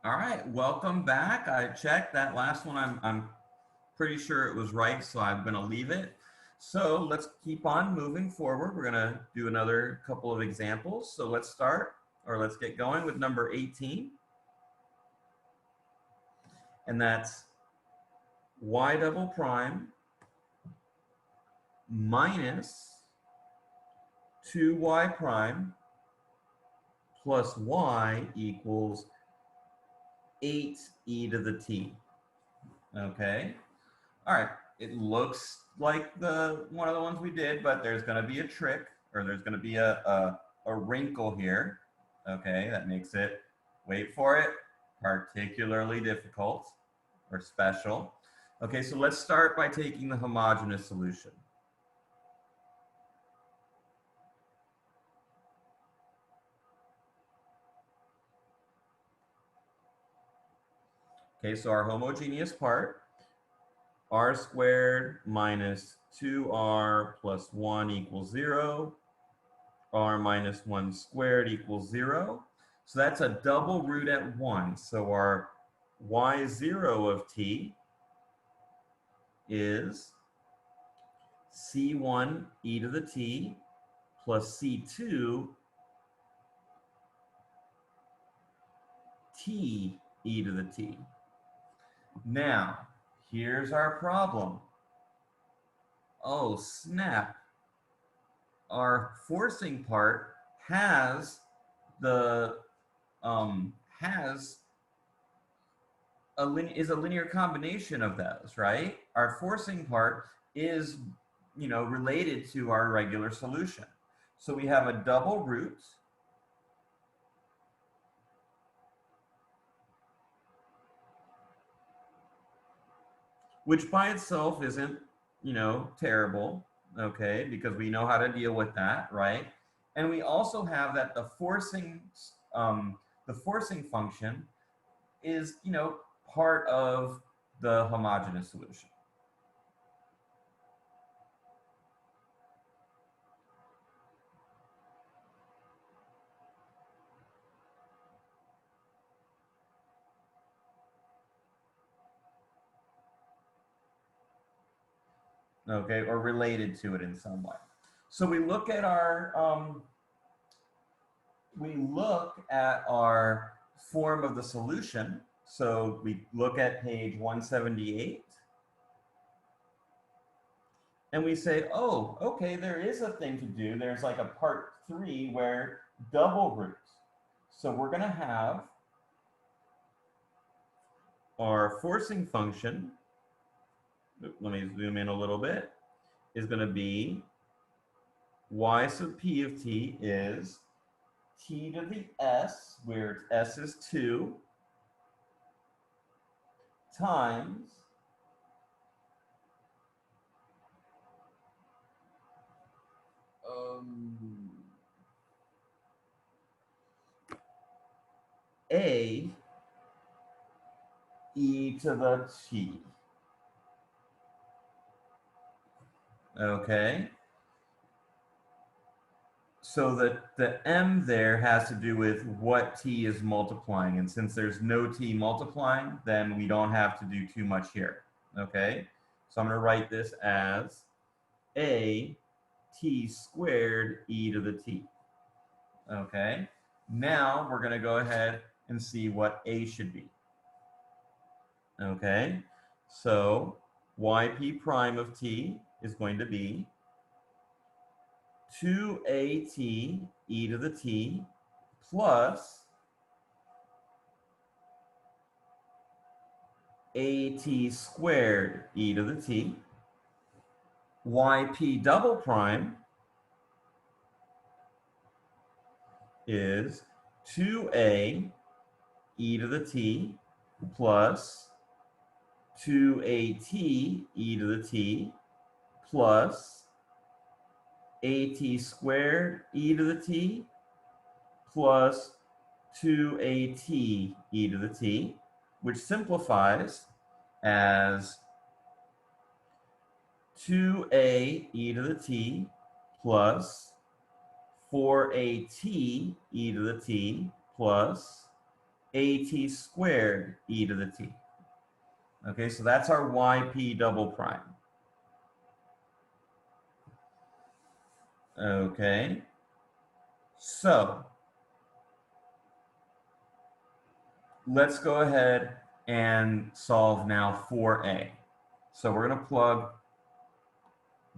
All right, welcome back. I checked that last one. I'm pretty sure it was right, so I'm going to leave it. So let's keep on moving forward. We're going to do another couple of examples. So let's start, or let's get going with number 18. And that's y double prime minus 2y prime plus y equals 8e to the t. Okay. All right. It looks like the one of the ones we did, but there's going to be a trick, or there's going to be a wrinkle here. Okay, that makes it, wait for it, particularly difficult or special. Okay, so let's start by taking the homogeneous solution. Okay, so our homogeneous part, r squared minus 2r plus 1 equals 0. R minus 1 squared equals 0. So that's a double root at 1. So our y0 of t is c1 e to the t plus c2 t e to the t. Now, here's our problem. Oh, snap. Our forcing part has the has is a linear combination of those, right? Our forcing part is, related to our regular solution. So we have a double root, which by itself isn't, terrible, okay, because we know how to deal with that, right? And we also have that the forcing function is, part of the homogeneous solution. Okay, or related to it in some way. So we look at our form of the solution. So we look at page 178 and we say, oh, okay, there is a thing to do. There's like a part 3 where double roots. So we're going to have our forcing function, let me zoom in a little bit, is going to be y sub p of t is t to the s, where s is 2, times a e to the t. Okay? So that the m there has to do with what t is multiplying. And since there's no t multiplying, then we don't have to do too much here. Okay? So I'm going to write this as a t squared e to the t. Okay? Now we're going to go ahead and see what a should be. Okay? So yp prime of t is going to be 2at e to the t plus at squared e to the t. Yp double prime is 2a e to the t plus 2at e to the t plus at squared e to the t plus 2at e to the t, which simplifies as 2a e to the t plus 4at e to the t plus at squared e to the t. Okay, so that's our yp double prime. Okay, so let's go ahead and solve now for a. So we're going to plug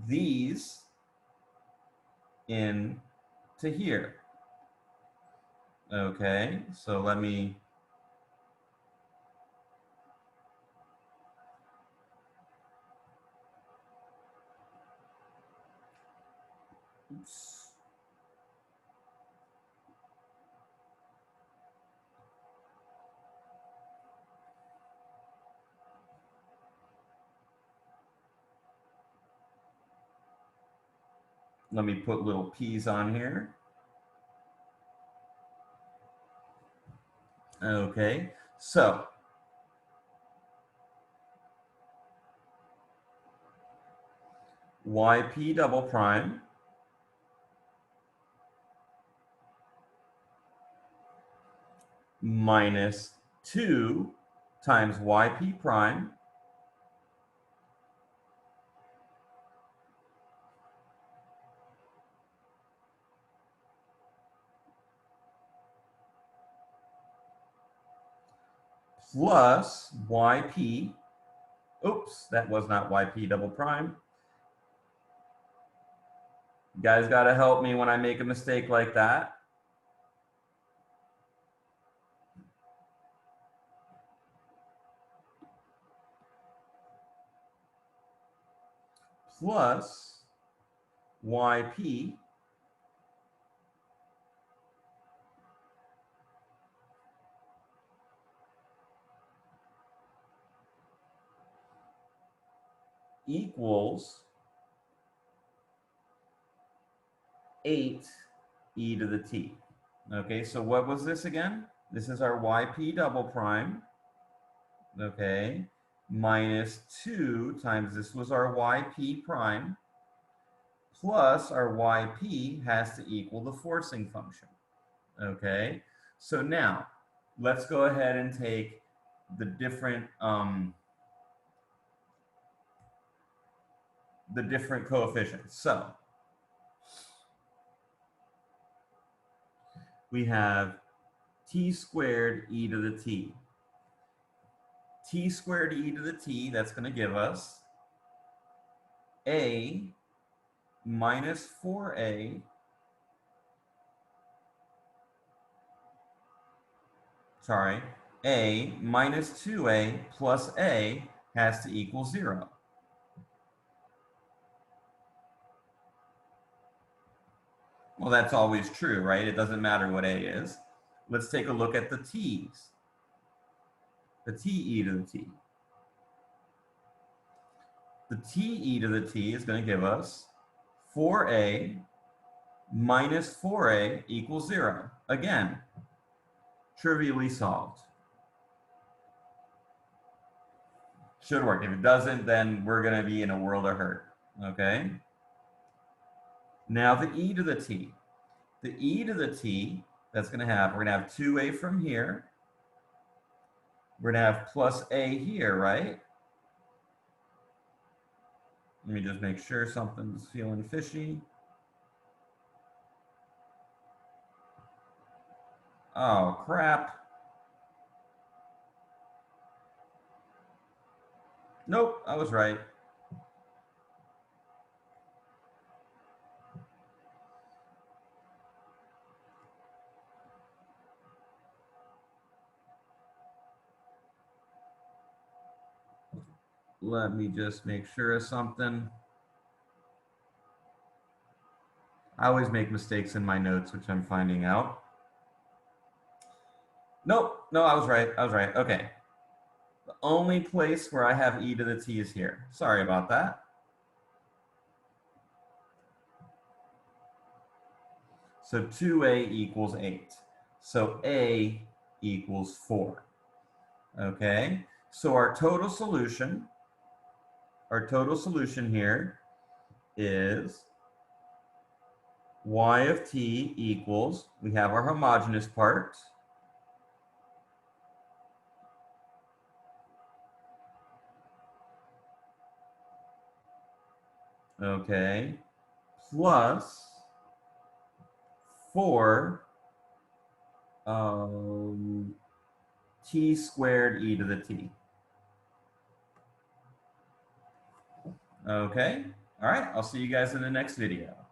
these in to here. Okay, so let me oops. Let me put little p's on here. Okay, so yp double prime minus 2 times yp prime plus yp, oops, that was not yp double prime. You guys got to help me when I make a mistake like that. Plus yp equals 8 e to the t. Okay, so what was this again? This is our yp double prime, okay, minus 2 times this was our yp prime, plus our yp has to equal the forcing function. Okay, so now let's go ahead and take the different coefficients. So we have t squared e to the t. T squared e to the t, that's going to give us a minus 4a a minus 2a plus a has to equal 0. Well, that's always true, right? It doesn't matter what a is. Let's take a look at the t's. The t e to the t. The t e to the t is going to give us 4a minus 4a equals 0. Again, trivially solved. Should work. If it doesn't, then we're going to be in a world of hurt. Okay? Now the e to the t. The e to the t, that's going to have, we're going to have 2a from here. We're going to have plus a here, right? Let me just make sure something's feeling fishy. Oh, crap. Nope, I was right. Let me just make sure of something. I always make mistakes in my notes, which I'm finding out. Nope, no, I was right. I was right. Okay. The only place where I have e to the t is here. Sorry about that. So 2a equals 8. So a equals 4. Okay, so our total solution here is y of t equals, we have our homogeneous part, okay, plus 4 t squared e to the t. Okay, all right, I'll see you guys in the next video.